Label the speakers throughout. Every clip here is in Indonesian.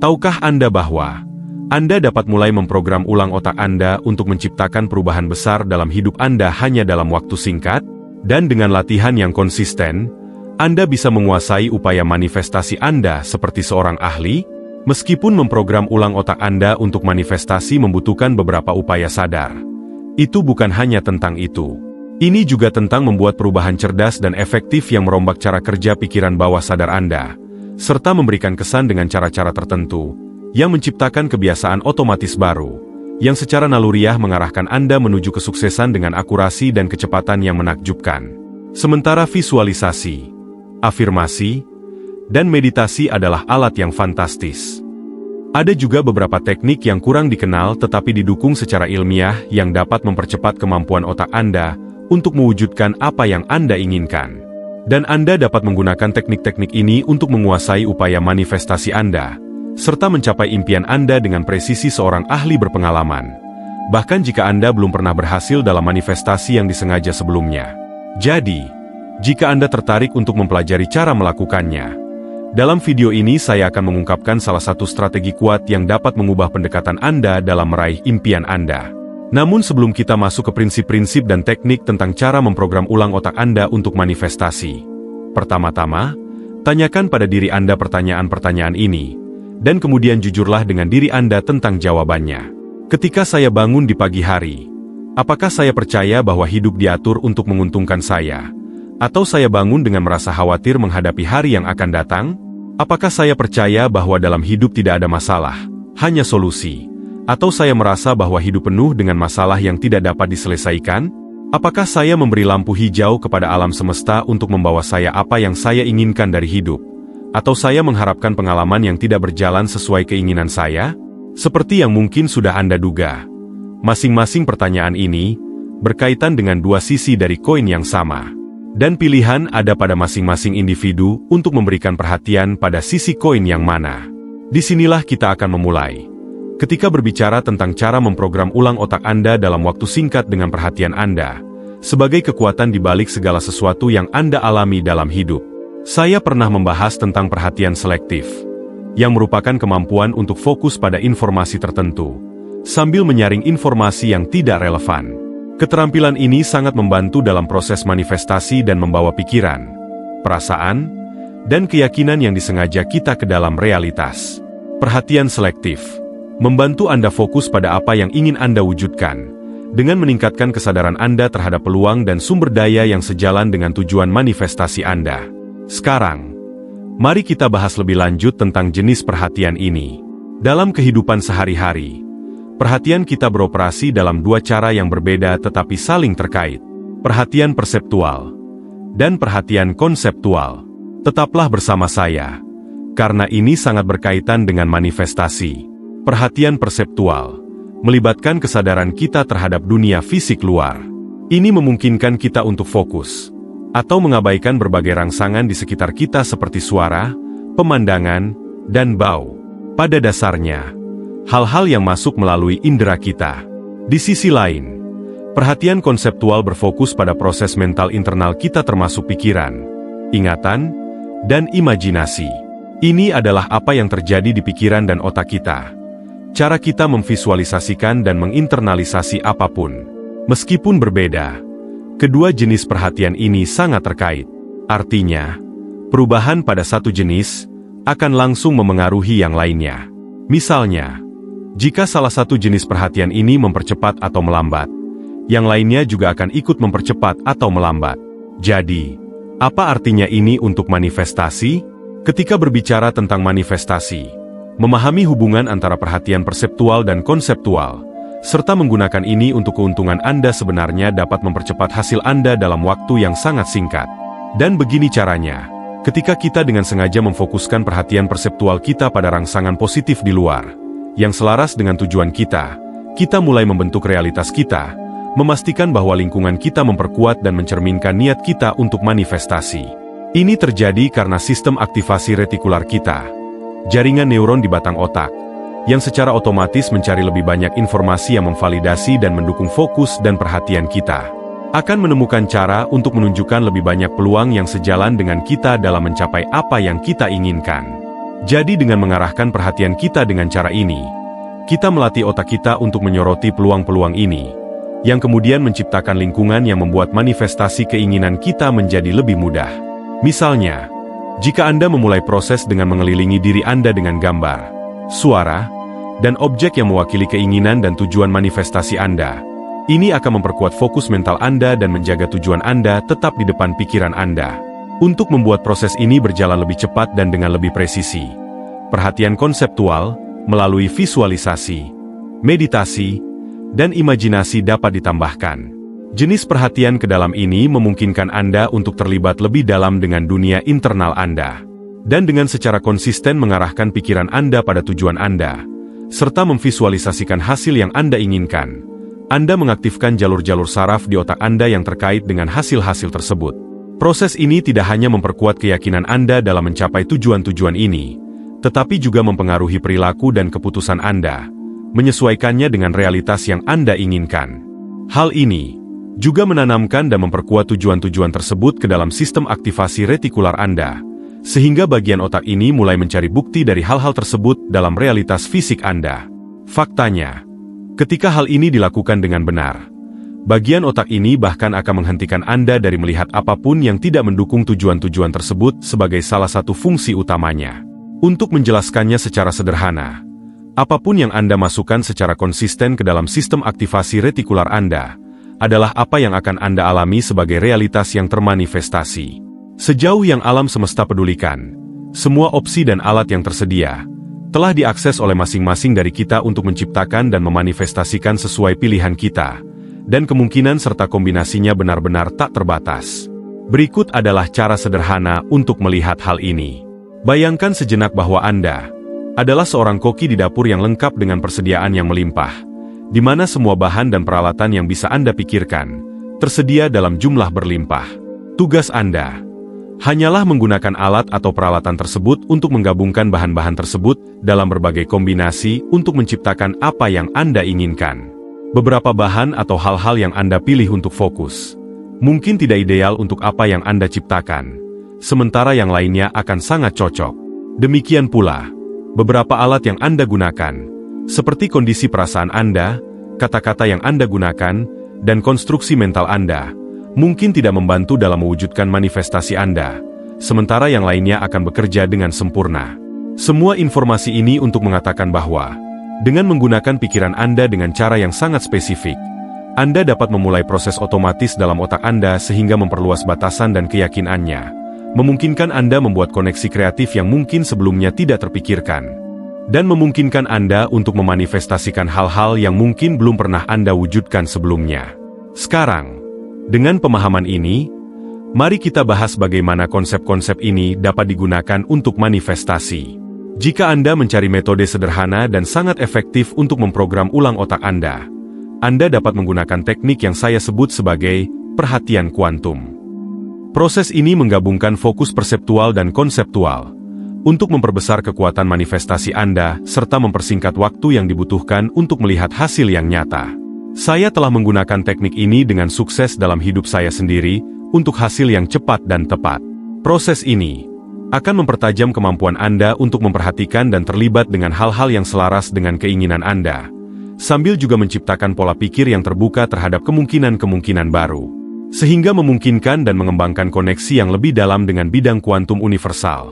Speaker 1: Tahukah Anda bahwa Anda dapat mulai memprogram ulang otak Anda untuk menciptakan perubahan besar dalam hidup Anda hanya dalam waktu singkat? Dan dengan latihan yang konsisten, Anda bisa menguasai upaya manifestasi Anda seperti seorang ahli. Meskipun memprogram ulang otak Anda untuk manifestasi membutuhkan beberapa upaya sadar, itu bukan hanya tentang itu. Ini juga tentang membuat perubahan cerdas dan efektif yang merombak cara kerja pikiran bawah sadar Anda, serta memberikan kesan dengan cara-cara tertentu, yang menciptakan kebiasaan otomatis baru, yang secara naluriah mengarahkan Anda menuju kesuksesan dengan akurasi dan kecepatan yang menakjubkan. Sementara visualisasi, afirmasi, dan meditasi adalah alat yang fantastis. Ada juga beberapa teknik yang kurang dikenal tetapi didukung secara ilmiah yang dapat mempercepat kemampuan otak Anda untuk mewujudkan apa yang Anda inginkan. Dan Anda dapat menggunakan teknik-teknik ini untuk menguasai upaya manifestasi Anda, serta mencapai impian Anda dengan presisi seorang ahli berpengalaman, bahkan jika Anda belum pernah berhasil dalam manifestasi yang disengaja sebelumnya. Jadi, jika Anda tertarik untuk mempelajari cara melakukannya, dalam video ini saya akan mengungkapkan salah satu strategi kuat yang dapat mengubah pendekatan Anda dalam meraih impian Anda. Namun sebelum kita masuk ke prinsip-prinsip dan teknik tentang cara memprogram ulang otak Anda untuk manifestasi, pertama-tama, tanyakan pada diri Anda pertanyaan-pertanyaan ini, dan kemudian jujurlah dengan diri Anda tentang jawabannya. Ketika saya bangun di pagi hari, apakah saya percaya bahwa hidup diatur untuk menguntungkan saya? Atau saya bangun dengan merasa khawatir menghadapi hari yang akan datang? Apakah saya percaya bahwa dalam hidup tidak ada masalah, hanya solusi? Atau saya merasa bahwa hidup penuh dengan masalah yang tidak dapat diselesaikan? Apakah saya memberi lampu hijau kepada alam semesta untuk membawa saya apa yang saya inginkan dari hidup? Atau saya mengharapkan pengalaman yang tidak berjalan sesuai keinginan saya? Seperti yang mungkin sudah Anda duga, masing-masing pertanyaan ini berkaitan dengan dua sisi dari koin yang sama. Dan pilihan ada pada masing-masing individu untuk memberikan perhatian pada sisi koin yang mana. Disinilah kita akan memulai. Ketika berbicara tentang cara memprogram ulang otak Anda dalam waktu singkat dengan perhatian Anda, sebagai kekuatan di balik segala sesuatu yang Anda alami dalam hidup, saya pernah membahas tentang perhatian selektif, yang merupakan kemampuan untuk fokus pada informasi tertentu, sambil menyaring informasi yang tidak relevan. Keterampilan ini sangat membantu dalam proses manifestasi dan membawa pikiran, perasaan, dan keyakinan yang disengaja kita ke dalam realitas. Perhatian selektif membantu Anda fokus pada apa yang ingin Anda wujudkan, dengan meningkatkan kesadaran Anda terhadap peluang dan sumber daya yang sejalan dengan tujuan manifestasi Anda. Sekarang, mari kita bahas lebih lanjut tentang jenis perhatian ini. Dalam kehidupan sehari-hari, perhatian kita beroperasi dalam dua cara yang berbeda tetapi saling terkait. Perhatian perseptual dan perhatian konseptual. Tetaplah bersama saya, karena ini sangat berkaitan dengan manifestasi. Perhatian perseptual melibatkan kesadaran kita terhadap dunia fisik luar. Ini memungkinkan kita untuk fokus, atau mengabaikan berbagai rangsangan di sekitar kita seperti suara, pemandangan, dan bau. Pada dasarnya, hal-hal yang masuk melalui indera kita. Di sisi lain, perhatian konseptual berfokus pada proses mental internal kita termasuk pikiran, ingatan, dan imajinasi. Ini adalah apa yang terjadi di pikiran dan otak kita. Cara kita memvisualisasikan dan menginternalisasi apapun. Meskipun berbeda, kedua jenis perhatian ini sangat terkait. Artinya, perubahan pada satu jenis akan langsung memengaruhi yang lainnya. Misalnya, jika salah satu jenis perhatian ini mempercepat atau melambat, yang lainnya juga akan ikut mempercepat atau melambat. Jadi, apa artinya ini untuk manifestasi? Ketika berbicara tentang manifestasi, memahami hubungan antara perhatian perseptual dan konseptual, serta menggunakan ini untuk keuntungan Anda sebenarnya dapat mempercepat hasil Anda dalam waktu yang sangat singkat. Dan begini caranya, ketika kita dengan sengaja memfokuskan perhatian perseptual kita pada rangsangan positif di luar, yang selaras dengan tujuan kita, kita mulai membentuk realitas kita, memastikan bahwa lingkungan kita memperkuat dan mencerminkan niat kita untuk manifestasi. Ini terjadi karena sistem aktivasi retikular kita, jaringan neuron di batang otak, yang secara otomatis mencari lebih banyak informasi yang memvalidasi dan mendukung fokus dan perhatian kita, akan menemukan cara untuk menunjukkan lebih banyak peluang yang sejalan dengan kita dalam mencapai apa yang kita inginkan. Jadi dengan mengarahkan perhatian kita dengan cara ini, kita melatih otak kita untuk menyoroti peluang-peluang ini, yang kemudian menciptakan lingkungan yang membuat manifestasi keinginan kita menjadi lebih mudah. Misalnya, jika Anda memulai proses dengan mengelilingi diri Anda dengan gambar, suara, dan objek yang mewakili keinginan dan tujuan manifestasi Anda, ini akan memperkuat fokus mental Anda dan menjaga tujuan Anda tetap di depan pikiran Anda. Untuk membuat proses ini berjalan lebih cepat dan dengan lebih presisi, perhatian konseptual, melalui visualisasi, meditasi, dan imajinasi dapat ditambahkan. Jenis perhatian ke dalam ini memungkinkan Anda untuk terlibat lebih dalam dengan dunia internal Anda, dan dengan secara konsisten mengarahkan pikiran Anda pada tujuan Anda, serta memvisualisasikan hasil yang Anda inginkan. Anda mengaktifkan jalur-jalur saraf di otak Anda yang terkait dengan hasil-hasil tersebut. Proses ini tidak hanya memperkuat keyakinan Anda dalam mencapai tujuan-tujuan ini, tetapi juga mempengaruhi perilaku dan keputusan Anda, menyesuaikannya dengan realitas yang Anda inginkan. Hal ini juga menanamkan dan memperkuat tujuan-tujuan tersebut ke dalam sistem aktivasi retikular Anda, sehingga bagian otak ini mulai mencari bukti dari hal-hal tersebut dalam realitas fisik Anda. Faktanya, ketika hal ini dilakukan dengan benar, bagian otak ini bahkan akan menghentikan Anda dari melihat apapun yang tidak mendukung tujuan-tujuan tersebut sebagai salah satu fungsi utamanya. Untuk menjelaskannya secara sederhana, apapun yang Anda masukkan secara konsisten ke dalam sistem aktivasi retikular Anda, adalah apa yang akan Anda alami sebagai realitas yang termanifestasi. Sejauh yang alam semesta pedulikan, semua opsi dan alat yang tersedia telah diakses oleh masing-masing dari kita untuk menciptakan dan memanifestasikan sesuai pilihan kita, dan kemungkinan serta kombinasinya benar-benar tak terbatas. Berikut adalah cara sederhana untuk melihat hal ini. Bayangkan sejenak bahwa Anda adalah seorang koki di dapur yang lengkap dengan persediaan yang melimpah, di mana semua bahan dan peralatan yang bisa Anda pikirkan tersedia dalam jumlah berlimpah. Tugas Anda hanyalah menggunakan alat atau peralatan tersebut untuk menggabungkan bahan-bahan tersebut dalam berbagai kombinasi untuk menciptakan apa yang Anda inginkan. Beberapa bahan atau hal-hal yang Anda pilih untuk fokus mungkin tidak ideal untuk apa yang Anda ciptakan, sementara yang lainnya akan sangat cocok. Demikian pula, beberapa alat yang Anda gunakan, seperti kondisi perasaan Anda, kata-kata yang Anda gunakan, dan konstruksi mental Anda, mungkin tidak membantu dalam mewujudkan manifestasi Anda, sementara yang lainnya akan bekerja dengan sempurna. Semua informasi ini untuk mengatakan bahwa, dengan menggunakan pikiran Anda dengan cara yang sangat spesifik, Anda dapat memulai proses otomatis dalam otak Anda sehingga memperluas batasan dan keyakinannya, memungkinkan Anda membuat koneksi kreatif yang mungkin sebelumnya tidak terpikirkan, dan memungkinkan Anda untuk memanifestasikan hal-hal yang mungkin belum pernah Anda wujudkan sebelumnya. Sekarang, dengan pemahaman ini, mari kita bahas bagaimana konsep-konsep ini dapat digunakan untuk manifestasi. Jika Anda mencari metode sederhana dan sangat efektif untuk memprogram ulang otak Anda dapat menggunakan teknik yang saya sebut sebagai perhatian kuantum. Proses ini menggabungkan fokus perseptual dan konseptual untuk memperbesar kekuatan manifestasi Anda serta mempersingkat waktu yang dibutuhkan untuk melihat hasil yang nyata. Saya telah menggunakan teknik ini dengan sukses dalam hidup saya sendiri untuk hasil yang cepat dan tepat. Proses ini akan mempertajam kemampuan Anda untuk memperhatikan dan terlibat dengan hal-hal yang selaras dengan keinginan Anda, sambil juga menciptakan pola pikir yang terbuka terhadap kemungkinan-kemungkinan baru, sehingga memungkinkan dan mengembangkan koneksi yang lebih dalam dengan bidang kuantum universal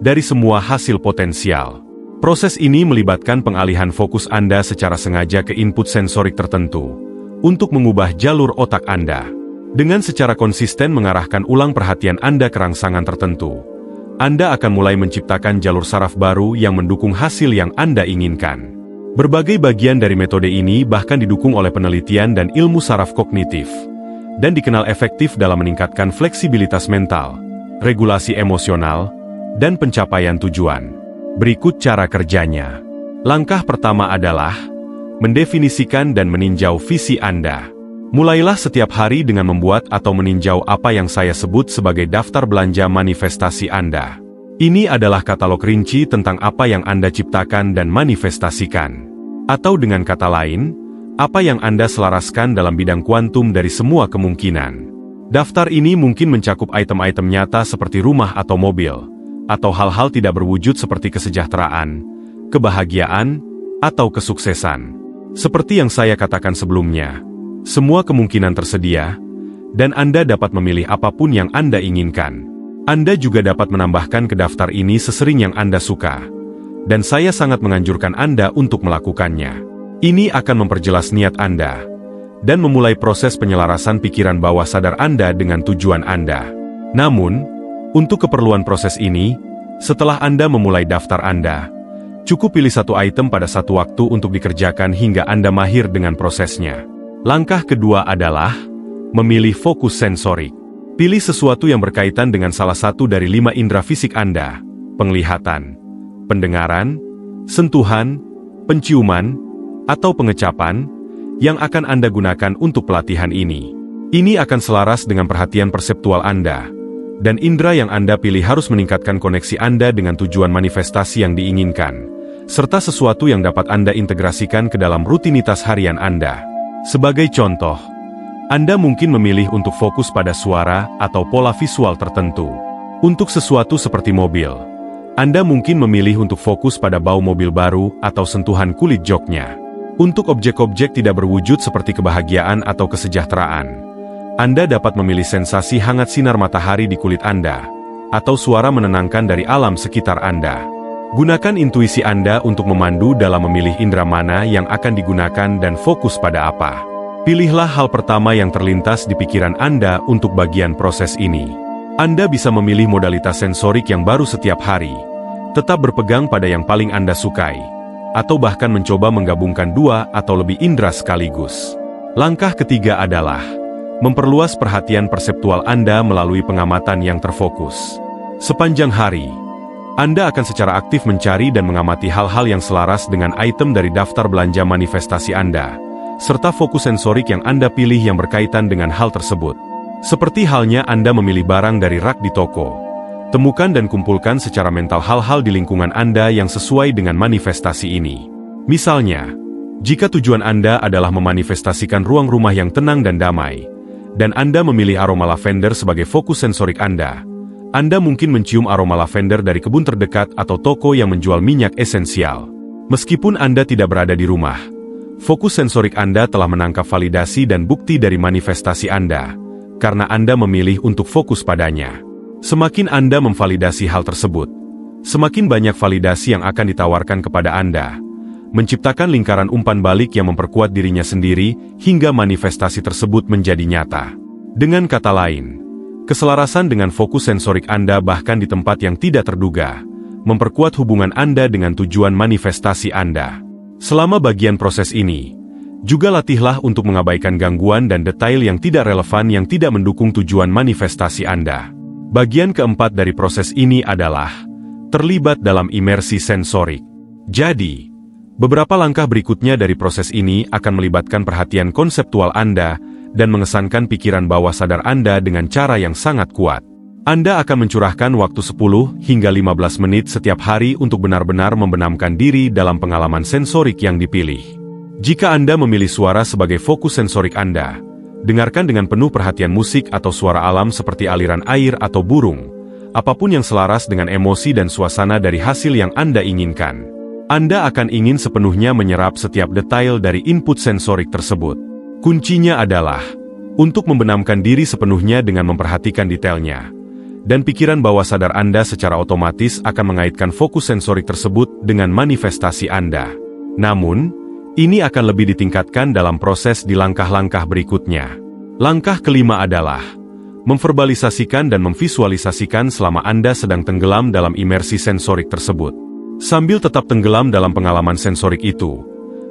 Speaker 1: dari semua hasil potensial. Proses ini melibatkan pengalihan fokus Anda secara sengaja ke input sensorik tertentu untuk mengubah jalur otak Anda. Dengan secara konsisten mengarahkan ulang perhatian Anda ke rangsangan tertentu, Anda akan mulai menciptakan jalur saraf baru yang mendukung hasil yang Anda inginkan. Berbagai bagian dari metode ini bahkan didukung oleh penelitian dan ilmu saraf kognitif, dan dikenal efektif dalam meningkatkan fleksibilitas mental, regulasi emosional, dan pencapaian tujuan. Berikut cara kerjanya. Langkah pertama adalah mendefinisikan dan meninjau visi Anda. Mulailah setiap hari dengan membuat atau meninjau apa yang saya sebut sebagai daftar belanja manifestasi Anda. Ini adalah katalog rinci tentang apa yang Anda ciptakan dan manifestasikan. Atau dengan kata lain, apa yang Anda selaraskan dalam bidang kuantum dari semua kemungkinan. Daftar ini mungkin mencakup item-item nyata seperti rumah atau mobil, atau hal-hal tidak berwujud seperti kesejahteraan, kebahagiaan, atau kesuksesan. Seperti yang saya katakan sebelumnya, semua kemungkinan tersedia, dan Anda dapat memilih apapun yang Anda inginkan. Anda juga dapat menambahkan ke daftar ini sesering yang Anda suka, dan saya sangat menganjurkan Anda untuk melakukannya. Ini akan memperjelas niat Anda, dan memulai proses penyelarasan pikiran bawah sadar Anda dengan tujuan Anda. Namun, untuk keperluan proses ini, setelah Anda memulai daftar Anda, cukup pilih satu item pada satu waktu untuk dikerjakan hingga Anda mahir dengan prosesnya. Langkah kedua adalah memilih fokus sensorik. Pilih sesuatu yang berkaitan dengan salah satu dari 5 indera fisik Anda: penglihatan, pendengaran, sentuhan, penciuman, atau pengecapan, yang akan Anda gunakan untuk pelatihan ini. Ini akan selaras dengan perhatian perseptual Anda, dan indera yang Anda pilih harus meningkatkan koneksi Anda dengan tujuan manifestasi yang diinginkan, serta sesuatu yang dapat Anda integrasikan ke dalam rutinitas harian Anda. Sebagai contoh, Anda mungkin memilih untuk fokus pada suara atau pola visual tertentu. Untuk sesuatu seperti mobil, Anda mungkin memilih untuk fokus pada bau mobil baru atau sentuhan kulit joknya. Untuk objek-objek tidak berwujud seperti kebahagiaan atau kesejahteraan, Anda dapat memilih sensasi hangat sinar matahari di kulit Anda, atau suara menenangkan dari alam sekitar Anda. Gunakan intuisi Anda untuk memandu dalam memilih indera mana yang akan digunakan dan fokus pada apa. Pilihlah hal pertama yang terlintas di pikiran Anda untuk bagian proses ini. Anda bisa memilih modalitas sensorik yang baru setiap hari, tetap berpegang pada yang paling Anda sukai, atau bahkan mencoba menggabungkan 2 atau lebih indera sekaligus. Langkah ketiga adalah memperluas perhatian perseptual Anda melalui pengamatan yang terfokus. Sepanjang hari, Anda akan secara aktif mencari dan mengamati hal-hal yang selaras dengan item dari daftar belanja manifestasi Anda, serta fokus sensorik yang Anda pilih yang berkaitan dengan hal tersebut. Seperti halnya Anda memilih barang dari rak di toko, temukan dan kumpulkan secara mental hal-hal di lingkungan Anda yang sesuai dengan manifestasi ini. Misalnya, jika tujuan Anda adalah memanifestasikan ruang rumah yang tenang dan damai, dan Anda memilih aroma lavender sebagai fokus sensorik Anda mungkin mencium aroma lavender dari kebun terdekat atau toko yang menjual minyak esensial. Meskipun Anda tidak berada di rumah, fokus sensorik Anda telah menangkap validasi dan bukti dari manifestasi Anda, karena Anda memilih untuk fokus padanya. Semakin Anda memvalidasi hal tersebut, semakin banyak validasi yang akan ditawarkan kepada Anda, menciptakan lingkaran umpan balik yang memperkuat dirinya sendiri hingga manifestasi tersebut menjadi nyata. Dengan kata lain, keselarasan dengan fokus sensorik Anda bahkan di tempat yang tidak terduga, memperkuat hubungan Anda dengan tujuan manifestasi Anda. Selama bagian proses ini, juga latihlah untuk mengabaikan gangguan dan detail yang tidak relevan yang tidak mendukung tujuan manifestasi Anda. Bagian keempat dari proses ini adalah terlibat dalam imersi sensorik. Jadi, beberapa langkah berikutnya dari proses ini akan melibatkan perhatian konseptual Anda dan mengesankan pikiran bawah sadar Anda dengan cara yang sangat kuat. Anda akan mencurahkan waktu 10 hingga 15 menit setiap hari untuk benar-benar membenamkan diri dalam pengalaman sensorik yang dipilih. Jika Anda memilih suara sebagai fokus sensorik Anda, dengarkan dengan penuh perhatian musik atau suara alam seperti aliran air atau burung, apapun yang selaras dengan emosi dan suasana dari hasil yang Anda inginkan. Anda akan ingin sepenuhnya menyerap setiap detail dari input sensorik tersebut. Kuncinya adalah untuk membenamkan diri sepenuhnya dengan memperhatikan detailnya, dan pikiran bawah sadar Anda secara otomatis akan mengaitkan fokus sensorik tersebut dengan manifestasi Anda. Namun, ini akan lebih ditingkatkan dalam proses di langkah-langkah berikutnya. Langkah kelima adalah memverbalisasikan dan memvisualisasikan selama Anda sedang tenggelam dalam imersi sensorik tersebut. Sambil tetap tenggelam dalam pengalaman sensorik itu,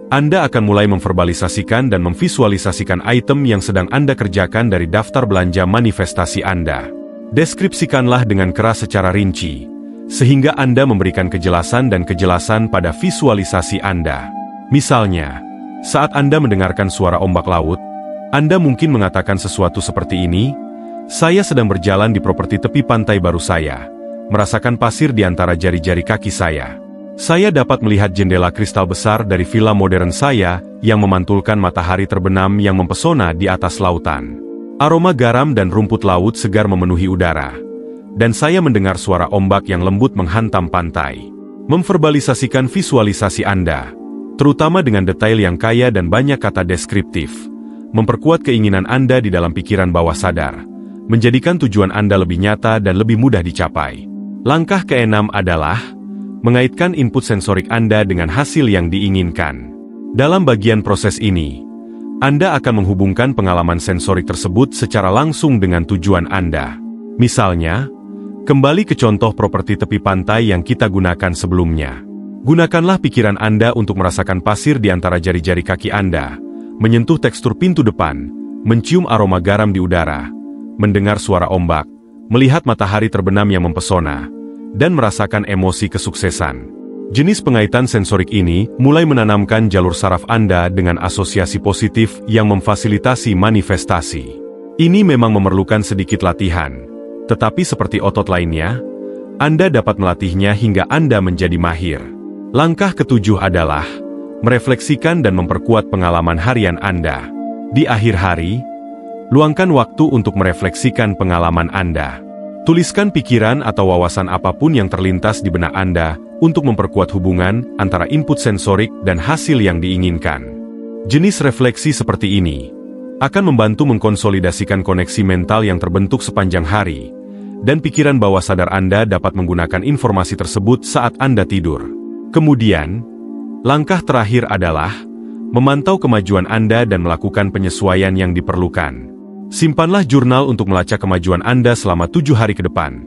Speaker 1: Anda akan mulai memverbalisasikan dan memvisualisasikan item yang sedang Anda kerjakan dari daftar belanja manifestasi Anda. Deskripsikanlah dengan keras secara rinci, sehingga Anda memberikan kejelasan pada visualisasi Anda. Misalnya, saat Anda mendengarkan suara ombak laut, Anda mungkin mengatakan sesuatu seperti ini, "Saya sedang berjalan di properti tepi pantai baru saya, merasakan pasir di antara jari-jari kaki saya. Saya dapat melihat jendela kristal besar dari villa modern saya yang memantulkan matahari terbenam yang mempesona di atas lautan. Aroma garam dan rumput laut segar memenuhi udara, dan saya mendengar suara ombak yang lembut menghantam pantai. Memverbalisasikan visualisasi Anda, terutama dengan detail yang kaya dan banyak kata deskriptif, memperkuat keinginan Anda di dalam pikiran bawah sadar, menjadikan tujuan Anda lebih nyata dan lebih mudah dicapai. Langkah keenam adalah mengaitkan input sensorik Anda dengan hasil yang diinginkan. Dalam bagian proses ini, Anda akan menghubungkan pengalaman sensorik tersebut secara langsung dengan tujuan Anda. Misalnya, kembali ke contoh properti tepi pantai yang kita gunakan sebelumnya. Gunakanlah pikiran Anda untuk merasakan pasir di antara jari-jari kaki Anda, menyentuh tekstur pintu depan, mencium aroma garam di udara, mendengar suara ombak, melihat matahari terbenam yang mempesona, dan merasakan emosi kesuksesan. Jenis pengaitan sensorik ini mulai menanamkan jalur saraf Anda dengan asosiasi positif yang memfasilitasi manifestasi. Ini memang memerlukan sedikit latihan, tetapi seperti otot lainnya, Anda dapat melatihnya hingga Anda menjadi mahir. Langkah ketujuh adalah merefleksikan dan memperkuat pengalaman harian Anda. Di akhir hari, luangkan waktu untuk merefleksikan pengalaman Anda. Tuliskan pikiran atau wawasan apapun yang terlintas di benak Anda untuk memperkuat hubungan antara input sensorik dan hasil yang diinginkan. Jenis refleksi seperti ini akan membantu mengkonsolidasikan koneksi mental yang terbentuk sepanjang hari, dan pikiran bawah sadar Anda dapat menggunakan informasi tersebut saat Anda tidur. Kemudian, langkah terakhir adalah memantau kemajuan Anda dan melakukan penyesuaian yang diperlukan. Simpanlah jurnal untuk melacak kemajuan Anda selama 7 hari ke depan.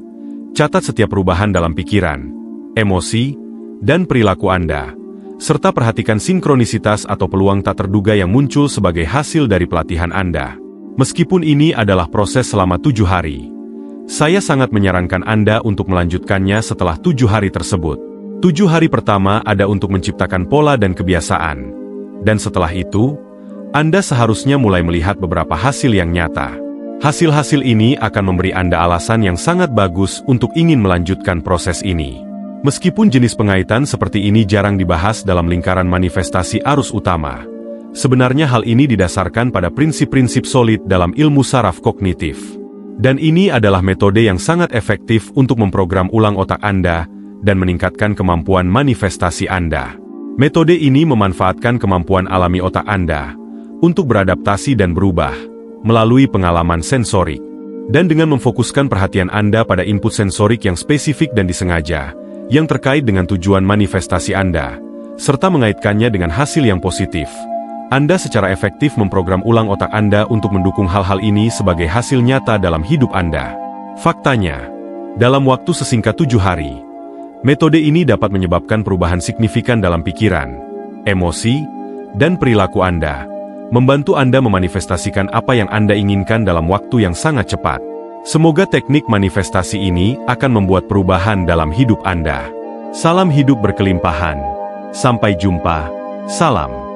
Speaker 1: Catat setiap perubahan dalam pikiran, emosi, dan perilaku Anda, serta perhatikan sinkronisitas atau peluang tak terduga yang muncul sebagai hasil dari pelatihan Anda. Meskipun ini adalah proses selama 7 hari, saya sangat menyarankan Anda untuk melanjutkannya setelah 7 hari tersebut. 7 hari pertama ada untuk menciptakan pola dan kebiasaan, dan setelah itu, Anda seharusnya mulai melihat beberapa hasil yang nyata. Hasil-hasil ini akan memberi Anda alasan yang sangat bagus untuk ingin melanjutkan proses ini. Meskipun jenis pengaitan seperti ini jarang dibahas dalam lingkaran manifestasi arus utama, sebenarnya hal ini didasarkan pada prinsip-prinsip solid dalam ilmu saraf kognitif. Dan ini adalah metode yang sangat efektif untuk memprogram ulang otak Anda dan meningkatkan kemampuan manifestasi Anda. Metode ini memanfaatkan kemampuan alami otak Anda untuk beradaptasi dan berubah melalui pengalaman sensorik. Dan dengan memfokuskan perhatian Anda pada input sensorik yang spesifik dan disengaja, yang terkait dengan tujuan manifestasi Anda, serta mengaitkannya dengan hasil yang positif, Anda secara efektif memprogram ulang otak Anda untuk mendukung hal-hal ini sebagai hasil nyata dalam hidup Anda. Faktanya, dalam waktu sesingkat 7 hari, metode ini dapat menyebabkan perubahan signifikan dalam pikiran, emosi, dan perilaku Anda, membantu Anda memanifestasikan apa yang Anda inginkan dalam waktu yang sangat cepat. Semoga teknik manifestasi ini akan membuat perubahan dalam hidup Anda. Salam hidup berkelimpahan. Sampai jumpa. Salam.